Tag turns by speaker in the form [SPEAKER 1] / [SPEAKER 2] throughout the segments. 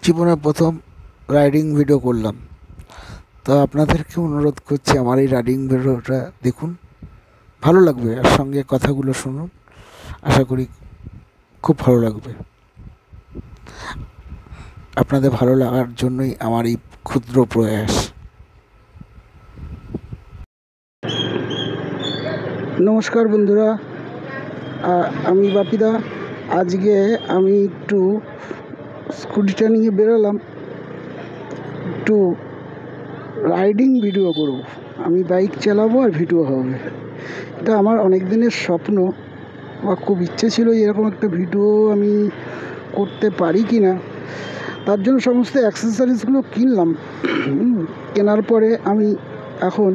[SPEAKER 1] জীবনে প্রথম riding video করলাম, তো আপনাদেরকে অনুরোধ করছি আমার এই রাইডিং ভিডিওটা দেখুন, ভালো লাগবে। আর সঙ্গে কথাগুলো শুনুন, আশা করি খুব ভালো লাগবে। আপনাদের ভালো লাগার জন্যই আমার এই ক্ষুদ্র প্রয়াস।
[SPEAKER 2] নমস্কার বন্ধুরা, আমি বাপিদা। আজকে আমি একটু স্কুটিটা নিয়ে বেরোলাম, একটু রাইডিং ভিডিও করব। আমি বাইক চালাবো আর ভিডিও হবে। এটা আমার অনেক দিনের স্বপ্ন বা খুব ইচ্ছে ছিল এরকম একটা ভিডিও আমি করতে পারি কি না। তার জন্য সমস্ত অ্যাক্সেসরিজগুলো কিনলাম। কেনার পরে আমি এখন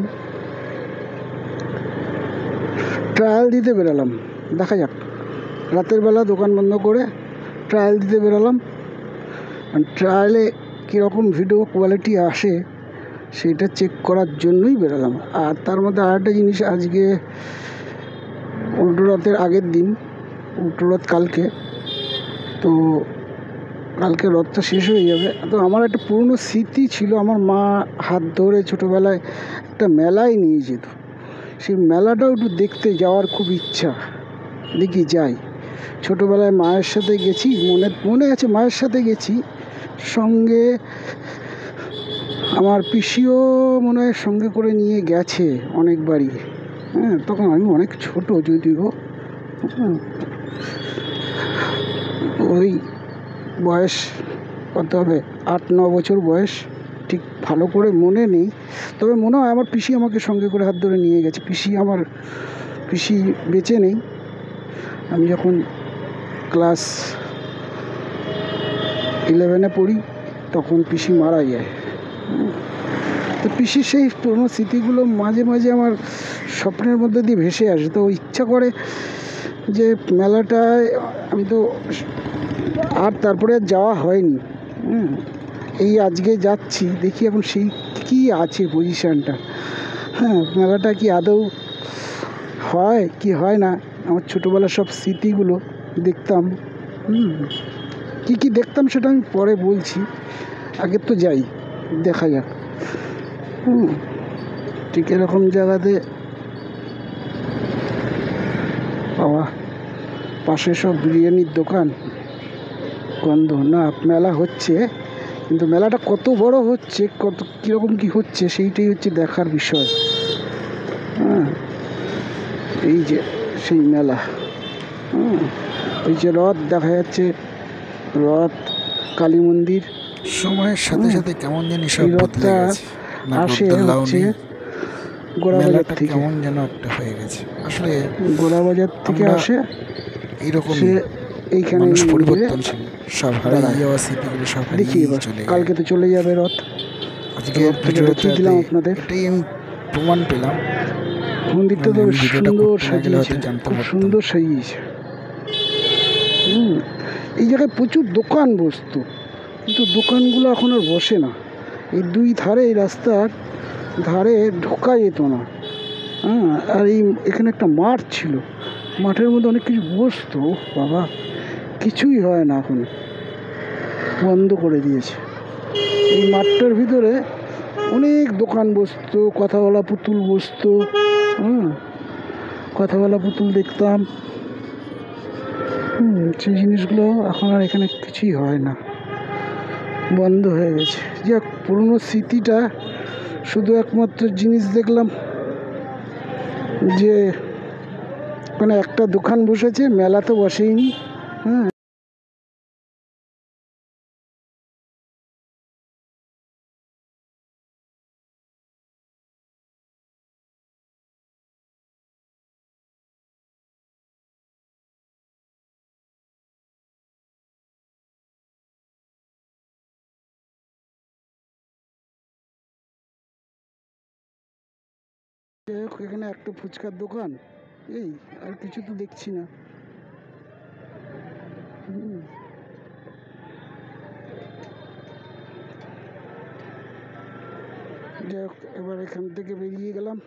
[SPEAKER 2] ট্রায়াল দিতে বেরোলাম। দেখা যাক, রাতের বেলা দোকান বন্ধ করে ট্রায়াল দিতে বেরোলাম। ট্রায়ালে কীরকম ভিডিও কোয়ালিটি আসে সেটা চেক করার জন্যই বেরোলাম। আর তার মধ্যে আরেকটা জিনিস, আজকে উল্টো রথের আগের দিন, উল্টো রথ কালকে, তো কালকে রথটা শেষ হয়ে যাবে। তো আমার একটা পুরনো স্মৃতি ছিল, আমার মা হাত ধরে ছোটোবেলায় একটা মেলায় নিয়ে যেত। সেই মেলাটাও একটু দেখতে যাওয়ার খুব ইচ্ছা। দেখি যাই। ছোটোবেলায় মায়ের সাথে গেছি, মনে আছে মায়ের সাথে গেছি, সঙ্গে আমার পিসিও মনে হয় সঙ্গে করে নিয়ে গেছে অনেকবারই। তখন আমি অনেক ছোট, যদিও ওই বয়স কত হবে, 8-9 বছর বয়স, ঠিক ভালো করে মনে নেই। তবে মনে হয় আমার পিসি আমাকে সঙ্গে করে হাত ধরে নিয়ে গেছে। পিসি বেঁচে নেই। আমি যখন ক্লাস 11-এ পড়ি তখন পিসি মারা যায়। তো পিসির সেই পুরনো স্মৃতিগুলো মাঝে মাঝে আমার স্বপ্নের মধ্যে দিয়ে ভেসে আসে। তো ইচ্ছা করে যে মেলাটায় আমি তো আর তারপরে যাওয়া হয়নি। এই আজকে যাচ্ছি, দেখি এখন সেই কী আছে পজিশানটা। মেলাটা কি আদৌ হয় কি হয় না। আমার ছোটোবেলার সব স্মৃতিগুলো দেখতাম। কি দেখতাম সেটা আমি পরে বলছি, আগে তো যাই, দেখা যাক। ঠিক এরকম জায়গাতে বাবা, পাশে সব বিরিয়ানির দোকান, গন্ধ না। মেলা হচ্ছে, কিন্তু মেলাটা কত বড় হচ্ছে, কত কীরকম কি হচ্ছে সেইটাই হচ্ছে দেখার বিষয়। এই যে সেই মেলা, ওই যে রথ দেখা যাচ্ছে, রথ, কালী মন্দির।
[SPEAKER 1] সময়ের সাথে সাথে কেমন জানি সব বদলে গেছে।
[SPEAKER 2] আসে হচ্ছে
[SPEAKER 1] মেলাটা কেমন যেন একটা হয়ে গেছে। আসলে
[SPEAKER 2] গোড়াবাজার থেকে আসে,
[SPEAKER 1] এইরকমই
[SPEAKER 2] এইখানে
[SPEAKER 1] মানুষ পরিবর্তনশীল, সব হারিয়ে যাওয়া স্মৃতিগুলো সব
[SPEAKER 2] দেখি
[SPEAKER 1] হারিয়ে
[SPEAKER 2] এবার
[SPEAKER 1] চলে গেছে।
[SPEAKER 2] কালকে তো চলে যাবে রথ।
[SPEAKER 1] আজকের ভিডিওটা
[SPEAKER 2] দিলাম আপনাদের,
[SPEAKER 1] এটাই আমি প্রমাণ পেলাম।
[SPEAKER 2] মন্দিরটা তো সুন্দর সাজিয়েছে, খুব সুন্দর সাজিয়েছে। এই জায়গায় প্রচুর দোকান বসতো, কিন্তু দোকানগুলো এখন আর বসে না। এই দুই ধারে, এই রাস্তার ধারে ঢোকা যেত না। আর এখানে একটা মাঠ ছিল, মাঠের মধ্যে অনেক কিছু বসতো। বাবা, কিছুই হয় না, এখন বন্ধ করে দিয়েছে। এই মাঠটার ভিতরে অনেক দোকান বসতো, কথা বলা পুতুল বসতো। কথা বলা পুতুল দেখতাম। সেই জিনিসগুলো এখন আর এখানে কিছুই হয় না, বন্ধ হয়ে গেছে। যাক, পুরনো স্মৃতিটা, শুধু একমাত্র জিনিস দেখলাম যে ওখানে একটা দোকান বসেছে, মেলা তো বসেইনি। এখানে একটা ফুচকার দোকান, এই আর কিছু তো দেখছি না। যাই হোক, এবার এখান থেকে বেরিয়ে গেলাম।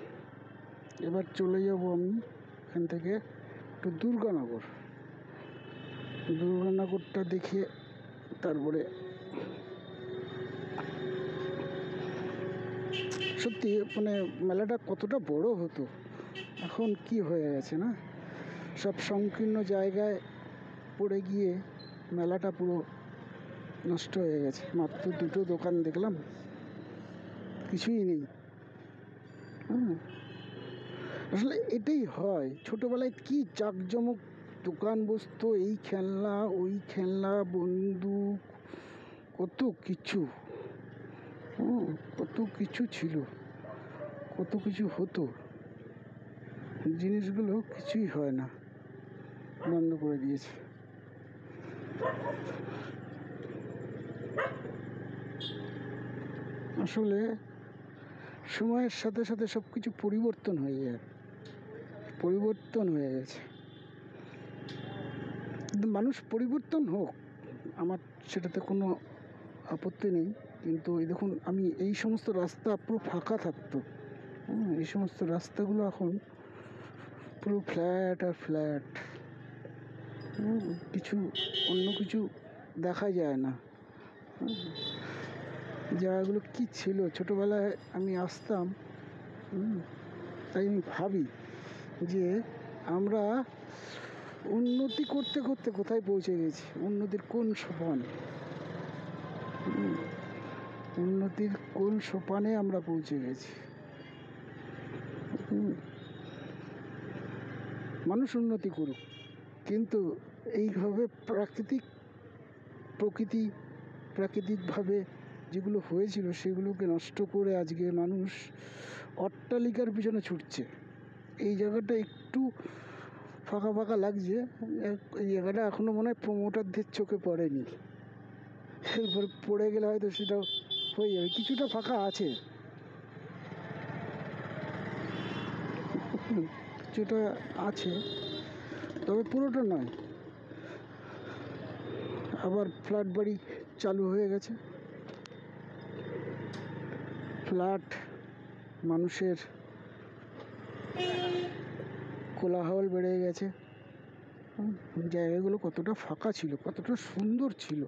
[SPEAKER 2] এবার চলে যাব আমি এখান থেকে একটু দুর্গানগরটা দেখে তারপরে সত্যি মানে মেলাটা কতটা বড় হতো, এখন কি হয়ে গেছে না, সব সংকীর্ণ জায়গায় পড়ে গিয়ে মেলাটা পুরো নষ্ট হয়ে গেছে। মাত্র দুটো দোকান দেখলাম, কিছুই নেই। আসলে এটাই হয়, ছোটোবেলায় কি জাঁকজমক দোকান বসতো, এই খেলনা ওই খেলনা, বন্দুক, কত কিছু, কত কিছু ছিল, কত কিছু হতো। জিনিসগুলো কিছুই হয় না, বন্ধ করে দিয়েছে। আসলে সময়ের সাথে সাথে সব কিছু পরিবর্তন হয়ে গেছে। কিন্তু মানুষ পরিবর্তন হোক, আমার সেটাতে কোনো আপত্তি নেই, কিন্তু এই দেখুন, আমি এই সমস্ত রাস্তা পুরো ফাঁকা থাকতো, এই সমস্ত রাস্তাগুলো এখন পুরো ফ্ল্যাট আর ফ্ল্যাট, কিছু অন্য কিছু দেখা যায় না। জায়গাগুলো কি ছিল ছোটোবেলায়, আমি আসতাম, তাই আমি ভাবি যে আমরা উন্নতি করতে করতে কোথায় পৌঁছে গেছি, উন্নতির কোন সোপান, উন্নতির কোন সোপানে আমরা পৌঁছে গেছি। মানুষ উন্নতি করুক, কিন্তু এইভাবে প্রাকৃতিকভাবে যেগুলো হয়েছিল সেগুলোকে নষ্ট করে আজকে মানুষ অট্টালিকার পিছনে ছুটছে। এই জায়গাটা একটু ফাঁকা ফাঁকা লাগছে, এই জায়গাটা এখনো মনে হয় প্রমোটারদের চোখে পড়েনি, এরপর পড়ে গেলে হয়তো সেটাও হয়ে যাবে। কিছুটা ফাঁকা আছে, কিছুটা আছে, তবে পুরোটা নয়। আবার ফ্ল্যাট বাড়ি চালু হয়ে গেছে, ফ্ল্যাট, মানুষের কোলাহল বেড়ে গেছে। জায়গাগুলো কতটা ফাঁকা ছিল, কতটা সুন্দর ছিল,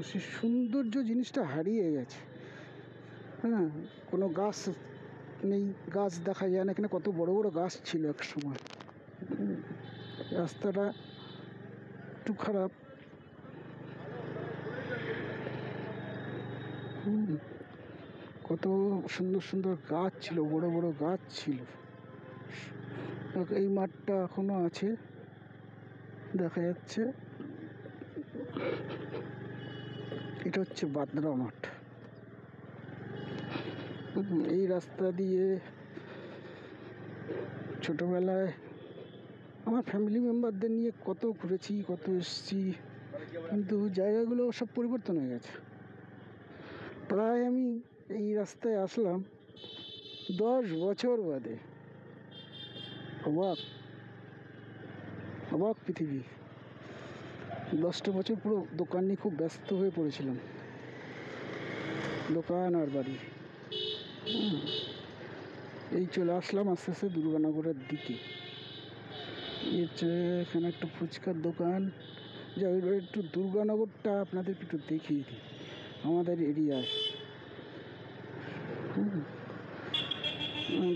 [SPEAKER 2] সে সৌন্দর্য জিনিসটা হারিয়ে গেছে। কোনো গাছ নেই, গাছ দেখা যায় না, এখানে কত বড় বড় গাছ ছিল এক সময়। রাস্তাটা একটু খারাপ, কত সুন্দর সুন্দর গাছ ছিল, বড় বড় গাছ ছিল। এই মাঠটা এখনো আছে, দেখা যাচ্ছে, এটা হচ্ছে বাদরা মাঠ। এই রাস্তা দিয়ে ছোটবেলায় আমার ফ্যামিলি মেম্বারদের নিয়ে কত ঘুরেছি, কত এসেছি, কিন্তু জায়গাগুলো সব পরিবর্তন হয়ে গেছে। প্রায় আমি এই রাস্তায় আসলাম 10 বছর বাদে। অবাক পৃথিবী। 10টা বছর পুরো দোকান নিয়ে খুব ব্যস্ত হয়ে পড়েছিলাম, দোকান আর বাড়ি। এই চলে আসলাম আস্তে আস্তে দুর্গানগরের দিকে। এখানে একটা ফুচকার দোকান, যা একটু দুর্গানগরটা আপনাদেরকে একটু দেখিয়ে দিই আমাদের এরিয়ায়।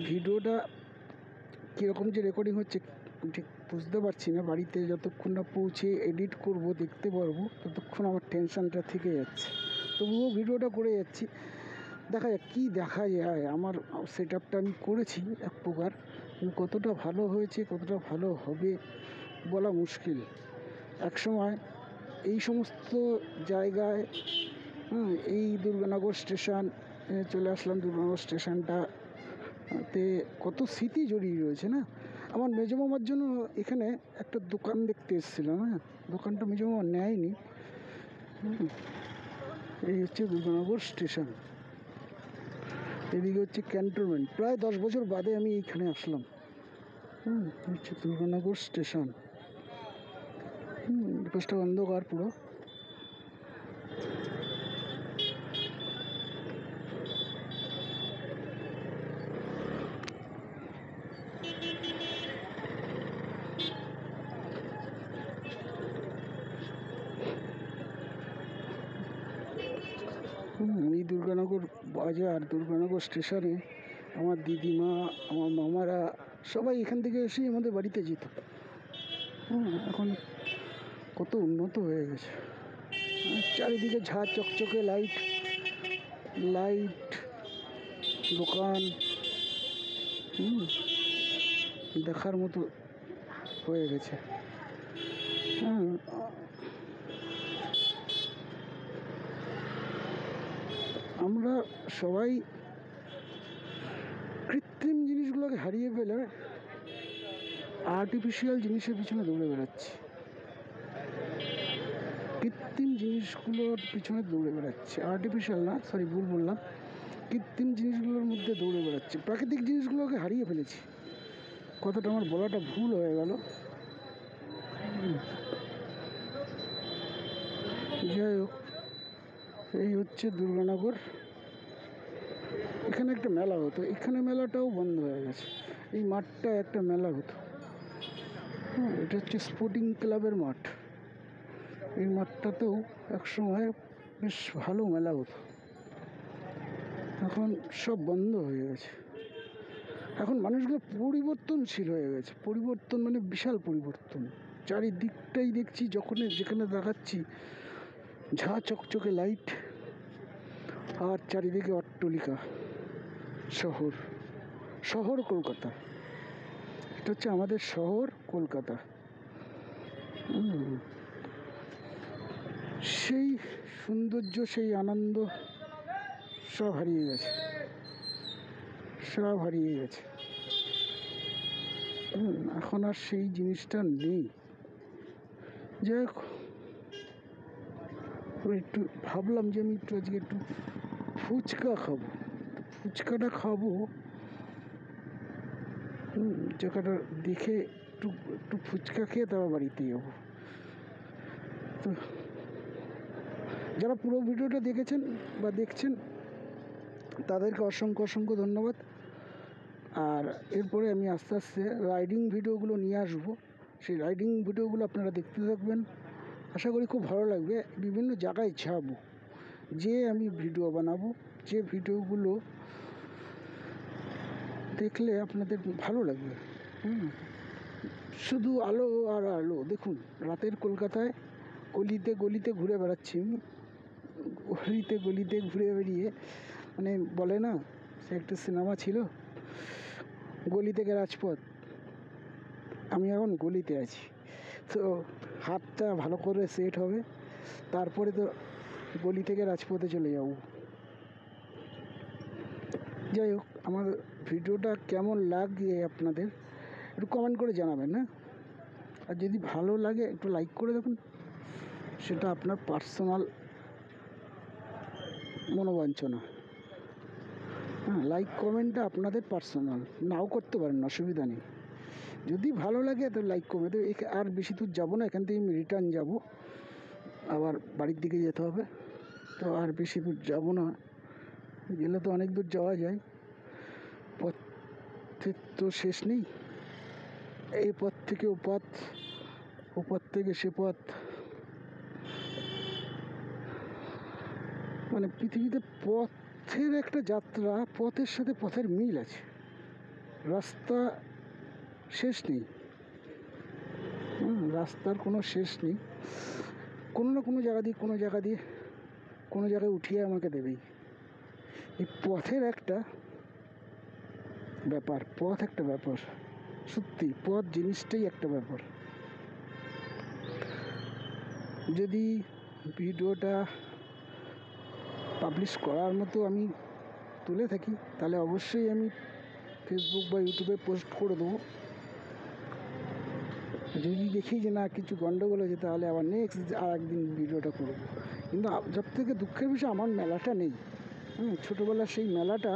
[SPEAKER 2] ভিডিওটা কীরকম যে রেকর্ডিং হচ্ছে ঠিক বুঝতে পারছি না, বাড়িতে যতক্ষণ না পৌঁছে এডিট করব দেখতে পারবো, ততক্ষণ আমার টেনশানটা থেকে যাচ্ছে, তবুও ভিডিওটা করে যাচ্ছি। দেখা যাক কী দেখা যায়। আমার সেট আপটা আমি করেছি এক প্রকার, কতটা ভালো হয়েছে কতটা ভালো হবে বলা মুশকিল। একসময় এই সমস্ত জায়গায়, এই দুর্গানগর স্টেশন চলে আসলাম, দুর্গানগর স্টেশনটাতে কত স্মৃতি জড়িয়ে রয়েছে না। আমার মেজো মামার জন্য এখানে একটা দোকান দেখতে এসেছিলাম, দোকানটা মেজো মামা নেয়নি। এই হচ্ছে দুর্গানগর স্টেশন, এদিকে হচ্ছে ক্যান্টনমেন্ট। প্রায় 10 বছর বাদে আমি এইখানে আসলাম। হচ্ছে দুর্গানগর স্টেশন, পাশটা অন্ধকার পুরো। এই দুর্গানগর বাজার, দুর্গানগর স্টেশনে আমার দিদিমা, আমার মামারা সবাই এখান থেকে এসেই আমাদের বাড়িতে যেত। এখন কত উন্নত হয়ে গেছে, চারিদিকে ঝাঁ চকচকে লাইট লাইট দোকান, দেখার মতো হয়ে গেছে। আমরা সবাই কৃত্রিম জিনিসগুলোকে হারিয়ে ফেলে আর্টিফিশিয়াল জিনিসের পিছনে দৌড়ে বেড়াচ্ছি, কৃত্রিম জিনিসগুলোর পিছনে দৌড়ে বেড়াচ্ছি, আর্টিফিশিয়াল না, সরি ভুল বললাম, কৃত্রিম জিনিসগুলোর মধ্যে দৌড়ে বেড়াচ্ছি, প্রাকৃতিক জিনিসগুলোকে হারিয়ে ফেলেছি। কথাটা আমার বলাটা ভুল হয়ে গেল। যাই হোক, এই হচ্ছে দুর্গানগর। এখানে একটা মেলা হতো, এখানে মেলাটাও বন্ধ হয়ে গেছে। এই মাঠটা একটা মেলা হতো, এটা হচ্ছে স্পোর্টিং ক্লাবের মাঠ। এই মাঠটাতেও একসময় বেশ ভালো মেলা হতো, এখন সব বন্ধ হয়ে গেছে। এখন মানুষগুলো পরিবর্তনশীল হয়ে গেছে, পরিবর্তন মানে বিশাল পরিবর্তন। চারিদিকটাই দেখছি, যখন যেখানে দেখাচ্ছি ঝাঁ চকচকে লাইট, আর চারিদিকে অট্টালিকা। শহর শহর কলকাতা, এটা হচ্ছে আমাদের শহর কলকাতা। সেই সৌন্দর্য, সেই আনন্দ সব হারিয়ে গেছে, সব হারিয়ে গেছে। এখন আর সেই জিনিসটা নেই। যাই হোক, একটু ভাবলাম যে আমি একটু আজকে একটু ফুচকা খাবো, ফুচকাটা খাবো, জায়গাটা দেখে একটু একটু ফুচকা খেয়ে তারপর বাড়িতে যাবো। তো যারা পুরো ভিডিওটা দেখেছেন বা দেখছেন তাদেরকে অসংখ্য অসংখ্য ধন্যবাদ। আর এরপরে আমি আস্তে আস্তে রাইডিং ভিডিওগুলো নিয়ে আসবো, সেই রাইডিং ভিডিওগুলো আপনারা দেখতে থাকবেন, আশা করি খুব ভালো লাগবে। বিভিন্ন জায়গায় যাবো, যে আমি ভিডিও বানাবো, যে ভিডিওগুলো দেখলে আপনাদের ভালো লাগবে। শুধু আলো আর আলো। দেখুন, রাতের কলকাতায় গলিতে গলিতে ঘুরে বেড়াচ্ছি, গলিতে গলিতে ঘুরে বেরিয়ে, মানে বলে না, সে একটা সিনেমা ছিল, গলি থেকে রাজপথ। আমি এখন গলিতে আছি, তো হাতটা ভালো করে সেট হবে, তারপরে তো গলি থেকে রাজপথে চলে যাব। যাই হোক, আমার ভিডিওটা কেমন লাগে আপনাদের একটু কমেন্ট করে জানাবেন, না? আর যদি ভালো লাগে একটু লাইক করে দেখুন, সেটা আপনার পার্সোনাল মনোবাঞ্ছনা। লাইক কমেন্টটা আপনাদের পার্সোনাল, নাও করতে পারেন, অসুবিধা নেই। যদি ভালো লাগে তো লাইক কমেন্ট। আর বেশি দূর যাবো না, এখান থেকে আমি রিটার্ন যাবো, আবার বাড়ির দিকে যেতে হবে, তো আর বেশি দূর যাবো না, গেলে তো অনেক দূর যাওয়া যায়, পথের তো শেষ নেই। এই পথ থেকে ও পথ, ও পথ থেকে সে পথ, মানে পৃথিবীতে পথের একটা যাত্রা, পথের সাথে পথের মিল আছে, রাস্তা শেষ নেই, রাস্তার কোনো শেষ নেই, কোনো না কোনো জায়গা দিয়ে কোনো জায়গায় উঠিয়ে আমাকে দেবেই। এই পথের একটা ব্যাপার, পথ একটা ব্যাপার, সত্যি পথ জিনিসটাই একটা ব্যাপার। যদি ভিডিওটা পাবলিশ করার মতো আমি তুলে থাকি, তাহলে অবশ্যই আমি ফেসবুক বা ইউটিউবে পোস্ট করে দেবো। যদি দেখি যে না, কিছু গন্ডগোল হয়েছে, তাহলে আবার নেক্সট আর একদিন ভিডিওটা করবো। কিন্তু সব থেকে দুঃখের বিষয়, আমার মেলাটা নেই। ছোটোবেলার সেই মেলাটা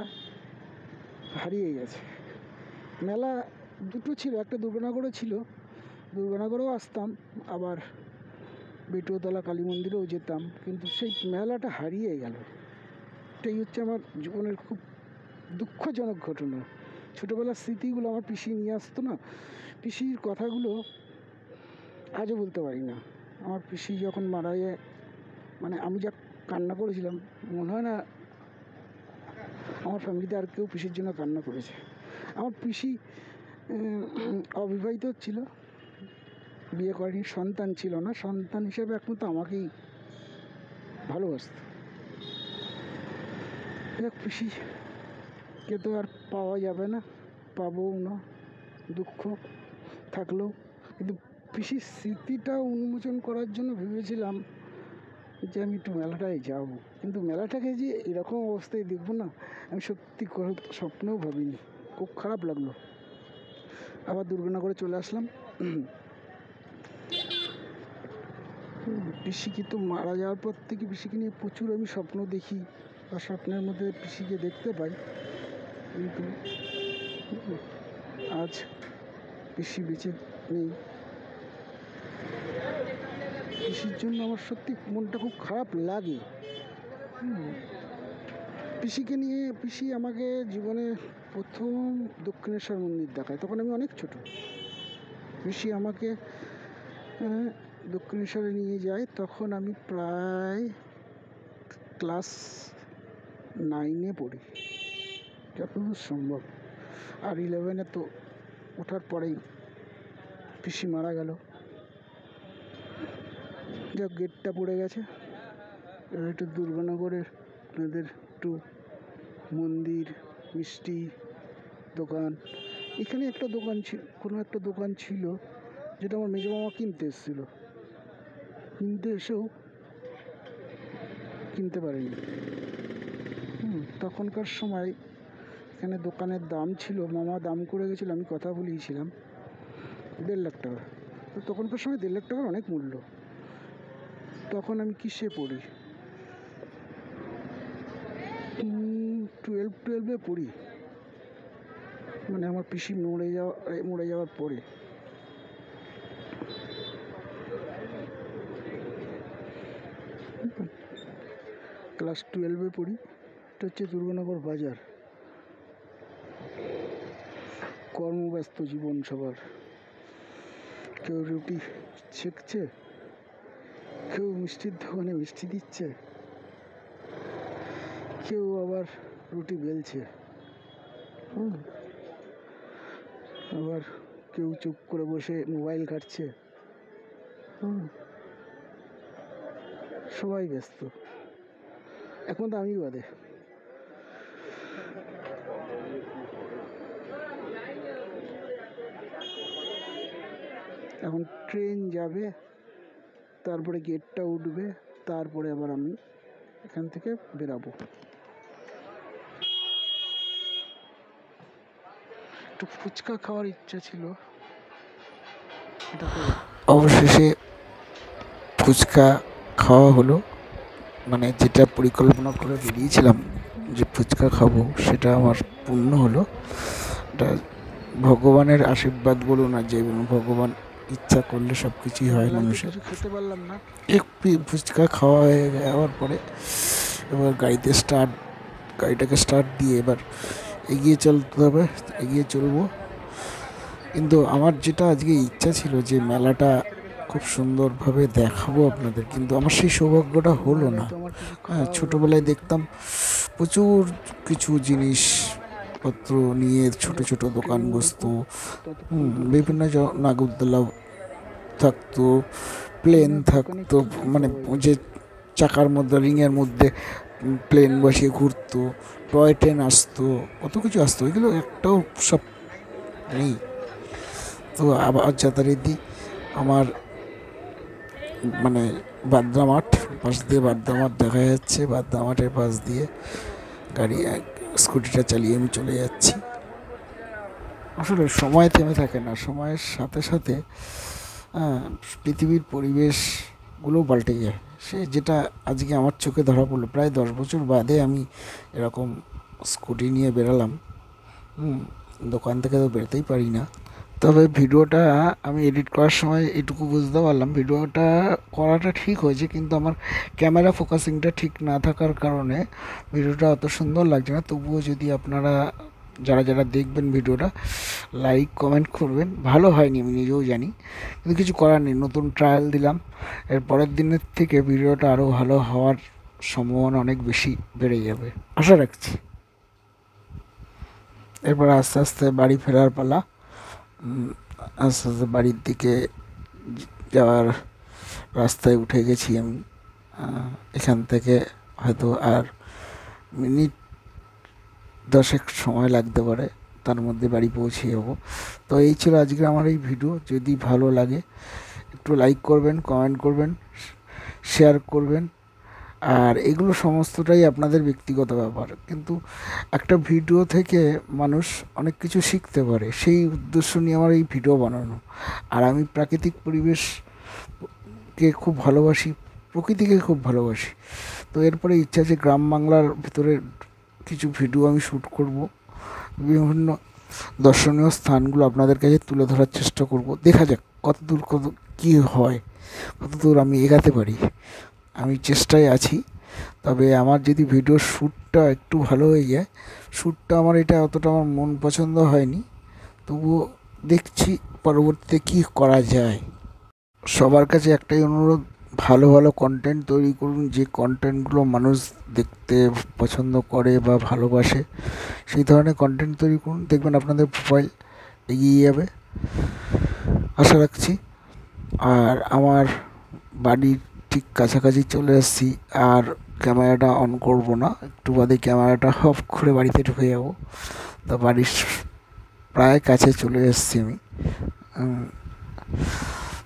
[SPEAKER 2] হারিয়ে গেছে। মেলা দুটো ছিল, একটা দুর্গানগরে ছিল, দুর্গানগরেও আসতাম, আবার বেটুয়াতলা কালী মন্দিরেও যেতাম, কিন্তু সেই মেলাটা হারিয়ে গেল। এটাই হচ্ছে আমার জীবনের খুব দুঃখজনক ঘটনা। ছোটোবেলার স্মৃতিগুলো আমার পিসি নিয়ে আসতো না, পিসির কথাগুলো আজও বলতে পারি না। আমার পিসি যখন মারা যায়, মানে আমি যা কান্না করেছিলাম, মনে হয় না আমার ফ্যামিলিতে আর কেউ পিসির জন্য কান্না করেছে। আমার পিসি অবিবাহিত ছিল, বিয়ে করেনি, সন্তান ছিল না, সন্তান হিসেবে একমাত্র আমাকেই ভালোবাসত। পিসিকে তো আর পাওয়া যাবে না, পাবও না, দুঃখ থাকলেও। কিন্তু পিসির স্মৃতিটা উন্মোচন করার জন্য ভেবেছিলাম যে আমি একটু মেলাটায় যাব, কিন্তু মেলাটাকে যে এরকম অবস্থায় দেখবো না, আমি সত্যি স্বপ্নেও ভাবিনি। খুব খারাপ লাগলো। আবার দুর্গানগরে চলে আসলাম। পিসিকে তো মারা যাওয়ার পর থেকে পিসিকে নিয়ে প্রচুর আমি স্বপ্ন দেখি, আর স্বপ্নের মধ্যে পিসিকে দেখতে পাই, কিন্তু আজ পিসি বেঁচে নেই। পিসির জন্য আমার সত্যি মনটা খুব খারাপ লাগে। পিসিকে নিয়ে পিসি আমাকে জীবনে প্রথম দক্ষিণেশ্বর মন্দির দেখায়, তখন আমি অনেক ছোট। পিসি আমাকে দক্ষিণেশ্বরে নিয়ে যায়, তখন আমি প্রায় ক্লাস 9-এ পড়ি যতদূর সম্ভব। আর 11-এ তো ওঠার পরেই পিসি মারা গেল। যা গেটটা পড়ে গেছে। এবার একটু দুর্গানগরের আপনাদের একটু মন্দির, মিষ্টি দোকান, এখানে একটা দোকান ছিল, কোনো একটা দোকান ছিল যেটা আমার মেজো মামা কিনতে এসেছিল, কিনতে এসেও কিনতে পারেনি। তখনকার সময় এখানে দোকানের দাম ছিল, মামা দাম করে গেছিলো, আমি কথা বলিয়েছিলাম 1.5 লাখ টাকা। তো তখনকার সময় 1.5 লাখ টাকার অনেক মূল্য। তখন আমি কিসে পড়ি, 12-এ পড়ি, মানে আমার পিসি মরে যাওয়ার পরে। ক্লাস 12-এ পড়ি। এটা হচ্ছে দুর্গানগর বাজার। কর্মব্যস্ত জীবন সবার, কেউ রুটি ছেঁকছে, কেউ মিষ্টির দোকানে মিষ্টি দিচ্ছে, কেউ আবার রুটি বেলছে, আবার কেউ চুপ করে বসে মোবাইল ঘাঁটছে। সবাই ব্যস্ত, এখন তো আমি বাদে। এখন ট্রেন যাবে, তারপরে গেটটা উঠবে, তারপরে আবার আমি এখান থেকে বেরাবো। একটু ফুচকা খাওয়ার ইচ্ছা ছিল,
[SPEAKER 1] অবশেষে ফুচকা খাওয়া হলো। মানে যেটা পরিকল্পনা করে বেরিয়েছিলাম যে ফুচকা খাবো, সেটা আমার পূর্ণ হলো। এটা ভগবানের আশীর্বাদ বলুন আর যে ভগবান ইচ্ছা করলে সব কিছুই হয় মানুষের।
[SPEAKER 2] খেতে পারলাম না।
[SPEAKER 1] একটু ফুচকা খাওয়া হয়ে যাওয়ার পরে এবার গাড়িটাকে স্টার্ট দিয়ে এবার এগিয়ে চলতে হবে, এগিয়ে চলবো। কিন্তু আমার যেটা আজকে ইচ্ছা ছিল যে মেলাটা খুব সুন্দরভাবে দেখাবো আপনাদের, কিন্তু আমার সেই সৌভাগ্যটা হলো না। হ্যাঁ, ছোটোবেলায় দেখতাম প্রচুর কিছু জিনিসপত্র নিয়ে ছোট ছোট দোকান বসতো, বিভিন্ন নাগরদোলা থাকতো, প্লেন থাকতো, মানে যে চাকার মধ্যে রিংয়ের মধ্যে প্লেন বসিয়ে ঘুরতো, টয় ট্রেন আসতো, কত কিছু আসতো, এগুলো একটাও সব নেই। তো আবার যথারীতি আমার মানে বাদ্রা মাঠ, পাশ দিয়ে বাদ্রা মাঠ দেখা যাচ্ছে, বাদ্রা মাঠের পাশ দিয়ে স্কুটিটা চালিয়ে আমি চলে যাচ্ছি। আসলে সময় থেমে থাকে না, সময়ের সাথে সাথে পৃথিবীর পরিবেশগুলো পাল্টে যায়। সে যেটা আজকে আমার চোখে ধরা পড়লো, প্রায় 10 বছর বাদে আমি এরকম স্কুটি নিয়ে বেরালাম। দোকান থেকে তো বেরোতেই পারি না। তবে ভিডিওটা আমি এডিট করার সময় এটুকু বুঝতে পারলাম, ভিডিওটা করাটা ঠিক হয়েছে, কিন্তু আমার ক্যামেরা ফোকাসিংটা ঠিক না থাকার কারণে ভিডিওটা অত সুন্দর লাগছে না। তবুও যদি আপনারা যারা দেখবেন ভিডিওটা লাইক কমেন্ট করবেন। ভালো হয়নি আমি নিজেও জানি, কিন্তু কিছু করার নেই, নতুন ট্রায়াল দিলাম। এর পরের দিনের থেকে ভিডিওটা আরও ভালো হওয়ার সম্ভাবনা অনেক বেশি বেড়ে যাবে আশা রাখছি। এরপর আস্তে আস্তে বাড়ি ফেরার পালা। আস্তে আস্তে বাড়ির দিকে যাওয়ার রাস্তায় উঠে গেছি আমি। এখান থেকে হয়তো আর মিনিট 10 সময় লাগতে পারে, তার মধ্যে বাড়ি পৌঁছে যাবো। তো এই ছিল আজকে আমার এই ভিডিও। যদি ভালো লাগে একটু লাইক করবেন, কমেন্ট করবেন, শেয়ার করবেন। আর এগুলো সমস্তটাই আপনাদের ব্যক্তিগত ব্যাপার, কিন্তু একটা ভিডিও থেকে মানুষ অনেক কিছু শিখতে পারে, সেই উদ্দেশ্য নিয়ে আমার এই ভিডিও বানানো। আর আমি প্রাকৃতিক পরিবেশকে খুব ভালোবাসি, প্রকৃতিকে খুব ভালোবাসি। তো এরপরে ইচ্ছা আছে গ্রাম বাংলার ভিতরে কিছু ভিডিও আমি শ্যুট করব, বিভিন্ন দর্শনীয় স্থানগুলো আপনাদের কাছে তুলে ধরার চেষ্টা করব। দেখা যাক কত কী হয়, কত দূর আমি এগাতে পারি। আমি চেষ্টায় আছি। তবে আমার যদি ভিডিওর শ্যুটটা একটু ভালো হয়ে যায়, শ্যুটটা আমার এটা অতটা আমার মন পছন্দ হয়নি, তবুও দেখছি পরবর্তীতে কী করা যায়। সবার কাছে একটাই অনুরোধ, ভালো ভালো কন্টেন্ট তৈরি করুন, যে কন্টেন্টগুলো মানুষ দেখতে পছন্দ করে বা ভালোবাসে, সেই ধরনের কন্টেন্ট তৈরি করুন। দেখবেন আপনাদের প্রোফাইল এগিয়ে যাবে আশা রাখছি। আর আমার বাড়ির ঠিক কাছাকাছি চলে এসেছি, আর ক্যামেরাটা অন করব না, একটু বাদে ক্যামেরাটা অফ করে বাড়িতে ঢুকে যাব। তো বাড়ির প্রায় কাছে চলে এসেছি আমি।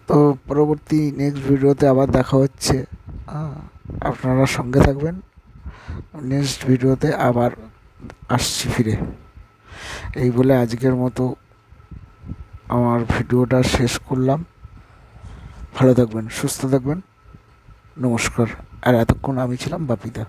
[SPEAKER 1] তো পরবর্তী নেক্সট ভিডিওতে আবার দেখা হচ্ছে। আপনারা সঙ্গে থাকবেন। নেক্সট ভিডিওতে আবার আসছি ফিরে। এই বলে আজকের মতো আমার ভিডিওটা শেষ করলাম। ভালো থাকবেন, সুস্থ থাকবেন, নমস্কার। আর এতক্ষণ আমি ছিলাম বাপিদা।